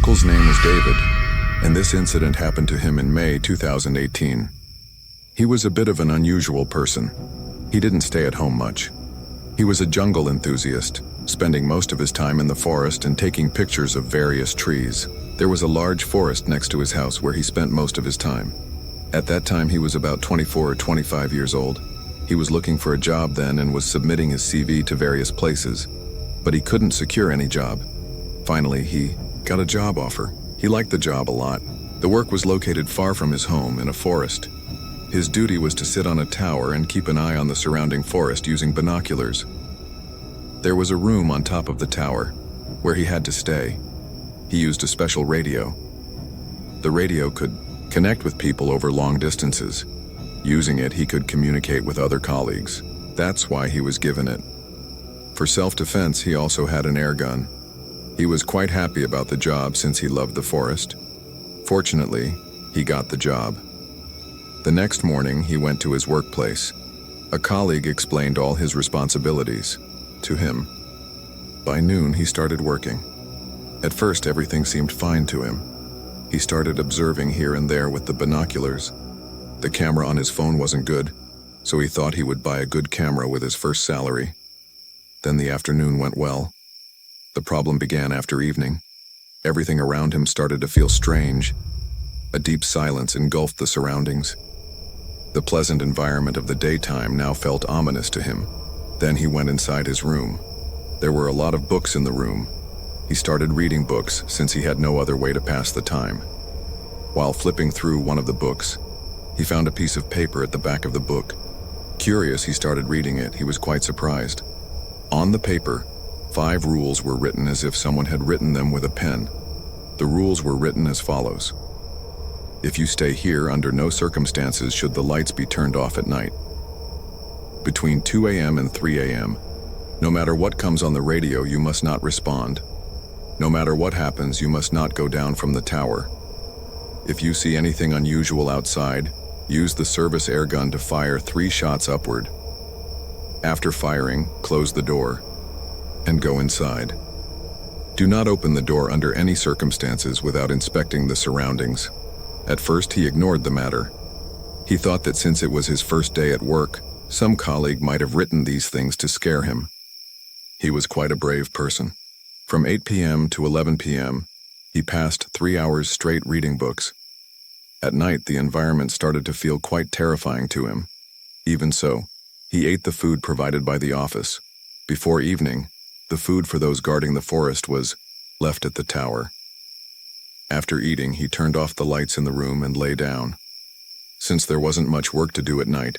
uncle's name was David, and this incident happened to him in May 2018. He was a bit of an unusual person. He didn't stay at home much. He was a jungle enthusiast, spending most of his time in the forest and taking pictures of various trees. There was a large forest next to his house where he spent most of his time. At that time, he was about 24 or 25 years old. He was looking for a job then and was submitting his CV to various places, but he couldn't secure any job. Finally, he got a job offer. He liked the job a lot. The work was located far from his home in a forest. His duty was to sit on a tower and keep an eye on the surrounding forest using binoculars. There was a room on top of the tower where he had to stay. He used a special radio. The radio could connect with people over long distances. Using it, he could communicate with other colleagues. That's why he was given it. For self-defense, he also had an air gun. He was quite happy about the job since he loved the forest. Fortunately, he got the job. The next morning, he went to his workplace. A colleague explained all his responsibilities to him. By noon, he started working. At first, everything seemed fine to him. He started observing here and there with the binoculars. The camera on his phone wasn't good, so he thought he would buy a good camera with his first salary. Then the afternoon went well. The problem began after evening. Everything around him started to feel strange. A deep silence engulfed the surroundings. The pleasant environment of the daytime now felt ominous to him. Then he went inside his room. There were a lot of books in the room. He started reading books since he had no other way to pass the time. While flipping through one of the books, he found a piece of paper at the back of the book. Curious, he started reading it. He was quite surprised. On the paper, 5 rules were written as if someone had written them with a pen. The rules were written as follows. If you stay here, under no circumstances should the lights be turned off at night. Between 2 a.m. and 3 a.m., no matter what comes on the radio, you must not respond. No matter what happens, you must not go down from the tower. If you see anything unusual outside, use the service air gun to fire 3 shots upward. After firing, close the door and go inside. Do not open the door under any circumstances without inspecting the surroundings. At first, he ignored the matter. He thought that since it was his first day at work, some colleague might have written these things to scare him. He was quite a brave person. From 8 p.m. to 11 p.m., he passed 3 hours straight reading books. At night, the environment started to feel quite terrifying to him. Even so, he ate the food provided by the office. Before evening, the food for those guarding the forest was left at the tower. After eating, he turned off the lights in the room and lay down. Since there wasn't much work to do at night,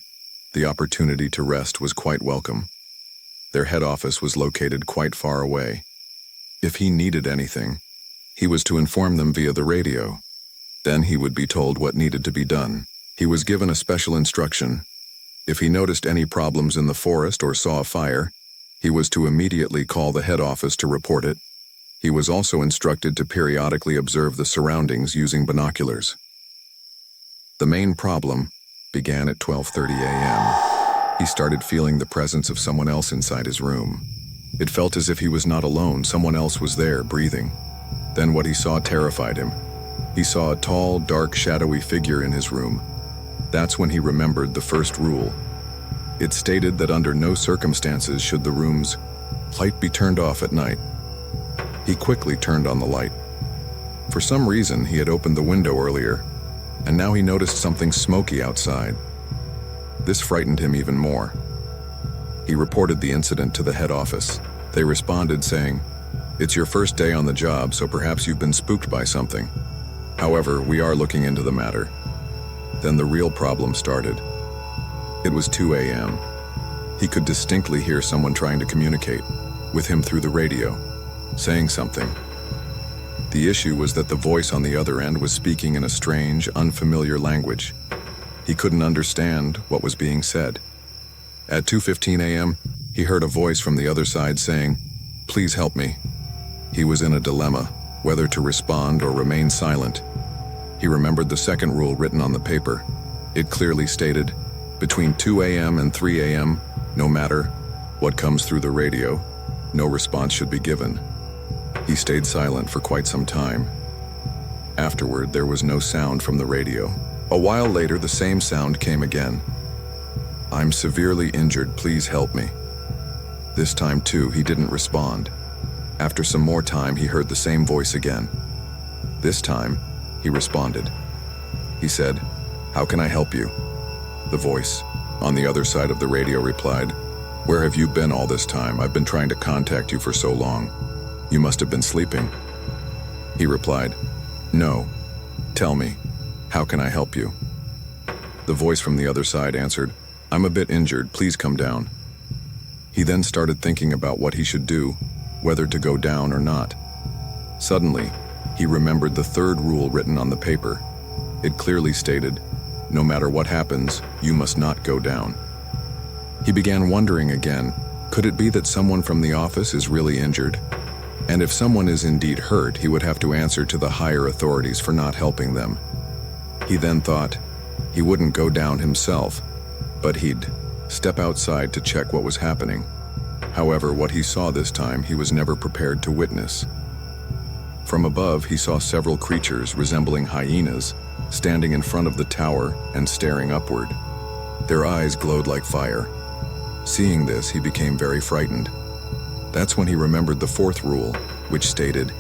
the opportunity to rest was quite welcome. Their head office was located quite far away. If he needed anything, he was to inform them via the radio. Then he would be told what needed to be done. He was given a special instruction. If he noticed any problems in the forest or saw a fire, he was to immediately call the head office to report it. He was also instructed to periodically observe the surroundings using binoculars. The main problem began at 12:30 a.m. He started feeling the presence of someone else inside his room. It felt as if he was not alone, someone else was there, breathing. Then what he saw terrified him. He saw a tall, dark, shadowy figure in his room. That's when he remembered the first rule. It stated that under no circumstances should the room's light be turned off at night. He quickly turned on the light. For some reason, he had opened the window earlier, and now he noticed something smoky outside. This frightened him even more. He reported the incident to the head office. They responded saying, "It's your first day on the job, so perhaps you've been spooked by something. However, we are looking into the matter." Then the real problem started. It was 2 a.m. He could distinctly hear someone trying to communicate with him through the radio, saying something. The issue was that the voice on the other end was speaking in a strange, unfamiliar language. He couldn't understand what was being said. At 2:15 a.m., he heard a voice from the other side saying, "Please help me." He was in a dilemma, whether to respond or remain silent. He remembered the second rule written on the paper. It clearly stated, between 2 a.m. and 3 a.m., no matter what comes through the radio, no response should be given. He stayed silent for quite some time. Afterward, there was no sound from the radio. A while later, the same sound came again. "I'm severely injured, please help me." This time too, he didn't respond. After some more time, he heard the same voice again. This time, he responded. He said, "How can I help you?" The voice on the other side of the radio replied, "Where have you been all this time? I've been trying to contact you for so long. You must have been sleeping." He replied, "No. Tell me, how can I help you?" The voice from the other side answered, "I'm a bit injured, please come down." He then started thinking about what he should do, whether to go down or not. Suddenly, he remembered the third rule written on the paper. It clearly stated, "No matter what happens, you must not go down." He began wondering again, could it be that someone from the office is really injured? And if someone is indeed hurt, he would have to answer to the higher authorities for not helping them. He then thought he wouldn't go down himself, but he'd step outside to check what was happening. However, what he saw this time, he was never prepared to witness. From above, he saw several creatures resembling hyenas standing in front of the tower and staring upward. Their eyes glowed like fire. Seeing this, he became very frightened. That's when he remembered the fourth rule, which stated,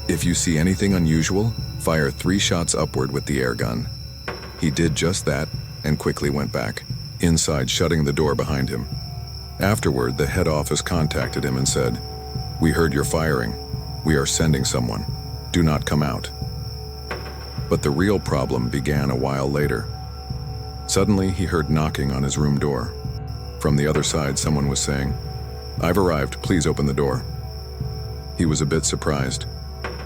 "If you see anything unusual, fire 3 shots upward with the air gun." He did just that and quickly went back inside, shutting the door behind him. Afterward, the head office contacted him and said, "We heard you're firing. We are sending someone. Do not come out." But the real problem began a while later. Suddenly, he heard knocking on his room door. From the other side, someone was saying, "I've arrived, please open the door." He was a bit surprised.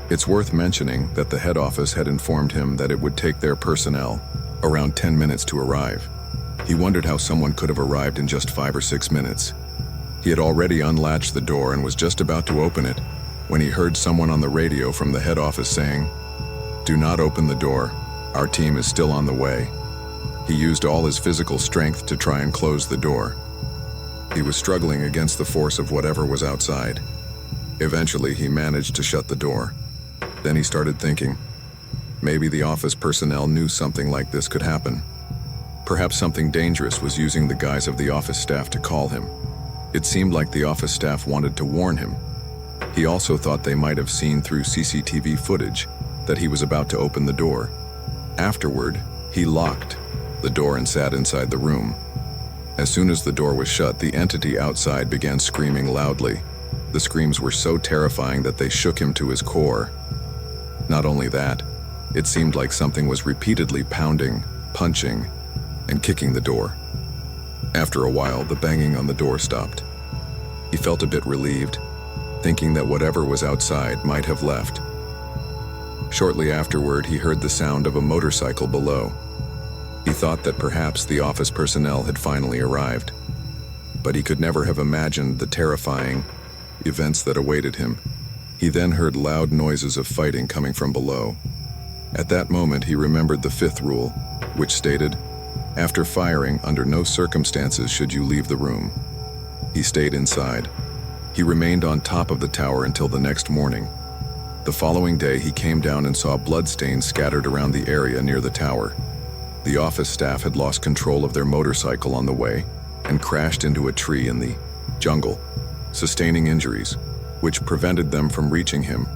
It's worth mentioning that the head office had informed him that it would take their personnel around 10 minutes to arrive. He wondered how someone could have arrived in just 5 or 6 minutes. He had already unlatched the door and was just about to open it when he heard someone on the radio from the head office saying, "Do not open the door. Our team is still on the way." He used all his physical strength to try and close the door. He was struggling against the force of whatever was outside. Eventually, he managed to shut the door. Then he started thinking, maybe the office personnel knew something like this could happen. Perhaps something dangerous was using the guise of the office staff to call him. It seemed like the office staff wanted to warn him. He also thought they might have seen through CCTV footage that he was about to open the door. Afterward, he locked the door and sat inside the room. As soon as the door was shut, the entity outside began screaming loudly. The screams were so terrifying that they shook him to his core. Not only that, it seemed like something was repeatedly pounding, punching, and kicking the door. After a while, the banging on the door stopped. He felt a bit relieved, thinking that whatever was outside might have left. Shortly afterward, he heard the sound of a motorcycle below. He thought that perhaps the office personnel had finally arrived, but he could never have imagined the terrifying events that awaited him. He then heard loud noises of fighting coming from below. At that moment, he remembered the 5th rule, which stated, "After firing, under no circumstances should you leave the room." He stayed inside. He remained on top of the tower until the next morning. The following day, he came down and saw bloodstains scattered around the area near the tower. The office staff had lost control of their motorcycle on the way and crashed into a tree in the jungle, sustaining injuries, which prevented them from reaching him.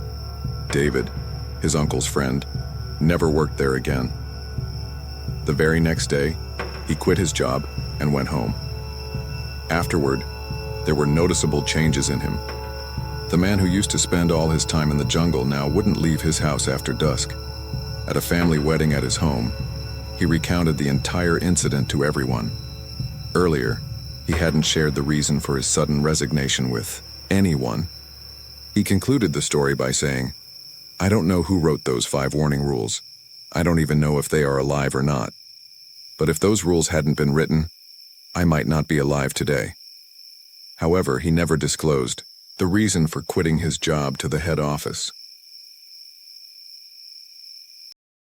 David, his uncle's friend, never worked there again. The very next day, he quit his job and went home. Afterward, there were noticeable changes in him. The man who used to spend all his time in the jungle now wouldn't leave his house after dusk. At a family wedding at his home, he recounted the entire incident to everyone. Earlier, he hadn't shared the reason for his sudden resignation with anyone. He concluded the story by saying, "I don't know who wrote those 5 warning rules. I don't even know if they are alive or not. But if those rules hadn't been written, I might not be alive today." However, he never disclosed the reason for quitting his job to the head office.